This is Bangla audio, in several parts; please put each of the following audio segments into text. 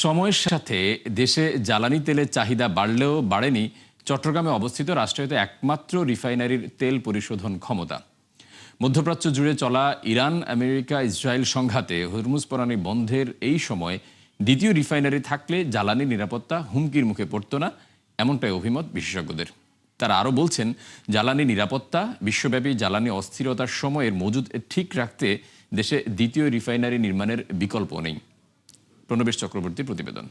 সময়ের সাথে দেশে জ্বালানি তেলের চাহিদা বাড়লেও বাড়েনি চট্টগ্রামে অবস্থিত রাষ্ট্রায়ত্ত একমাত্র রিফাইনারির তেল পরিশোধন ক্ষমতা। মধ্যপ্রাচ্য জুড়ে চলা ইরান আমেরিকা ইসরায়েল সংঘাতে হরমুজ পরানি বন্ধের এই সময় দ্বিতীয় রিফাইনারি থাকলে জ্বালানি নিরাপত্তা হুমকির মুখে পড়ত না, এমনটাই অভিমত বিশেষজ্ঞদের। তারা আরও বলছেন, জ্বালানি নিরাপত্তা, বিশ্বব্যাপী জ্বালানি অস্থিরতার সময়ের মজুদ ঠিক রাখতে দেশে দ্বিতীয় রিফাইনারি নির্মাণের বিকল্প নেই। প্রণবেশ চক্রবর্তীর প্রতিবেদন।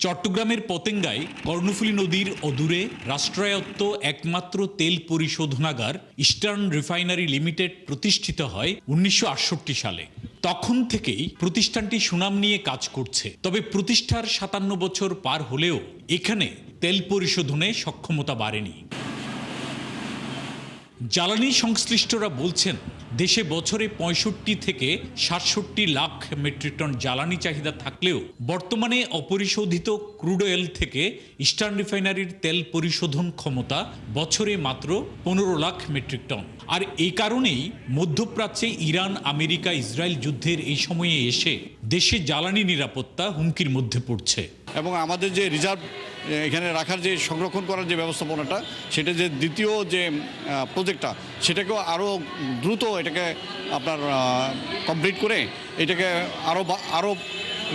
চট্টগ্রামের পতেঙ্গায় কর্ণফুলী নদীর অদূরে রাষ্ট্রায়ত্ত একমাত্র তেল পরিশোধনাগার ইস্টার্ন রিফাইনারি লিমিটেড প্রতিষ্ঠিত হয় 1968 সালে। তখন থেকেই প্রতিষ্ঠানটি সুনাম নিয়ে কাজ করছে। তবে প্রতিষ্ঠার 57 বছর পার হলেও এখানে তেল পরিশোধনে সক্ষমতা বাড়েনি। জ্বালানি সংশ্লিষ্টরা বলছেন, দেশে বছরে 65 থেকে 67 লাখ মেট্রিক টন জ্বালানি চাহিদা থাকলেও বর্তমানে অপরিশোধিত ক্রুড অয়েল থেকে ইস্টার্ন রিফাইনারির তেল পরিশোধন ক্ষমতা বছরে মাত্র 15 লাখ মেট্রিক টন। আর এই কারণেই মধ্যপ্রাচ্যে ইরান আমেরিকা ইসরায়েল যুদ্ধের এই সময়ে এসে দেশে জ্বালানি নিরাপত্তা হুমকির মধ্যে পড়ছে। এবং আমাদের যে রিজার্ভ এখানে রাখার যে সংরক্ষণ করার যে ব্যবস্থাপনাটা, সেটা যে দ্বিতীয় যে প্রজেক্টটা, সেটাকেও আরও দ্রুত এটাকে আপনার কমপ্লিট করে এটাকে আরও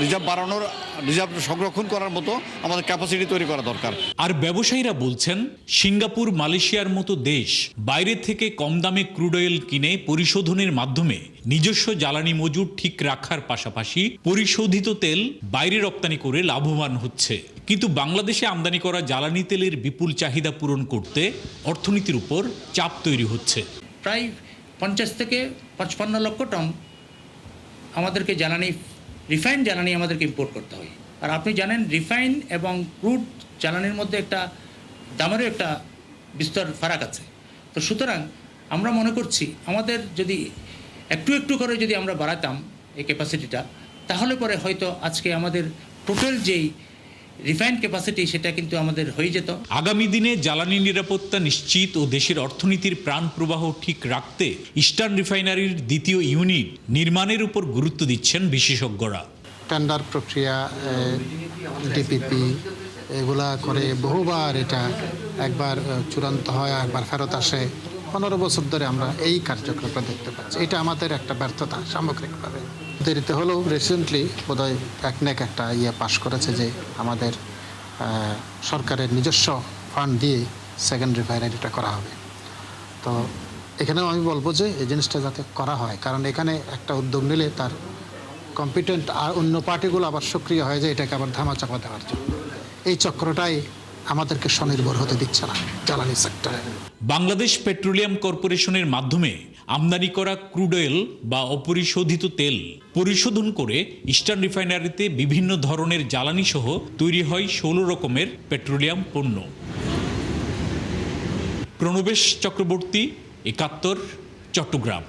রিজার্ভ বাড়ানোর, রিজার্ভ সংরক্ষণ করার মতো আমাদের ক্যাপাসিটি তৈরি করা দরকার। আর ব্যবসায়ীরা বলছেন, সিঙ্গাপুর মালয়েশিয়ার মতো দেশ বাইরে থেকে কম দামে ক্রুড অয়েল কিনে পরিশোধনের মাধ্যমে নিজস্ব জ্বালানি মজুদ ঠিক রাখার পাশাপাশি পরিশোধিত তেল বাইরে রপ্তানি করে লাভবান হচ্ছে। কিন্তু বাংলাদেশে আমদানি করা জ্বালানি তেলের বিপুল চাহিদা পূরণ করতে অর্থনীতির উপর চাপ তৈরি হচ্ছে। প্রায় 50 থেকে 55 লক্ষ টন আমাদেরকে রিফাইন জ্বালানি আমাদেরকে ইম্পোর্ট করতে হয়। আর আপনি জানেন, রিফাইন এবং ক্রুড জ্বালানির মধ্যে একটা দামেরও একটা বিস্তর ফারাক আছে। তো সুতরাং আমরা মনে করছি, আমাদের যদি একটু একটু করে যদি আমরা বাড়াতাম এই ক্যাপাসিটিটা, তাহলে পরে হয়তো আজকে আমাদের টোটাল যেই রিফাইন ক্যাপাসিটি সেটা কিন্তু আমাদের হয়ে যেত। আগামী দিনে জ্বালানি নিরাপত্তা নিশ্চিত ও দেশের অর্থনীতির প্রাণ প্রবাহ ঠিক রাখতে ইস্টার্ন রিফাইনারির দ্বিতীয় ইউনিট নির্মাণের উপর গুরুত্ব দিচ্ছেন বিশেষজ্ঞরা। টেন্ডার প্রক্রিয়া, ডিপিপি এগুলা করে বহুবার এটা একবার চূড়ান্ত হয়, একবার ফেরত আসে। 15 বছর ধরে আমরা এই কার্যক্রমটা দেখতে পাচ্ছি। এটা আমাদের একটা ব্যর্থতা সামগ্রিকভাবে। দেরিতে হলেও রিসেন্টলি বোধহয় একনেক একটা পাস করেছে যে আমাদের সরকারের নিজস্ব ফান্ড দিয়ে সেকেন্ড রিফাইনারিটা করা হবে। তো এখানেও আমি বলবো যে এই জিনিসটা যাতে করা হয়, কারণ এখানে একটা উদ্যোগ নিলে তার কম্পিটেন্ট আর অন্য পার্টিগুলো আবার সক্রিয় হয়ে যায় এটাকে আবার ধামাচাপা দেওয়ার জন্য। এই চক্রটাই আমাদেরকে স্বনির্ভর হতে দিচ্ছে না জ্বালানি সেক্টরে। বাংলাদেশ পেট্রোলিয়াম কর্পোরেশনের মাধ্যমে আমদানি করা ক্রুড অয়েল বা অপরিশোধিত তেল পরিশোধন করে ইস্টার্ন রিফাইনারিতে বিভিন্ন ধরনের জ্বালানি সহ তৈরি হয় 16 রকমের পেট্রোলিয়াম পণ্য। প্রণবেশ চক্রবর্তী, 71, চট্টগ্রাম।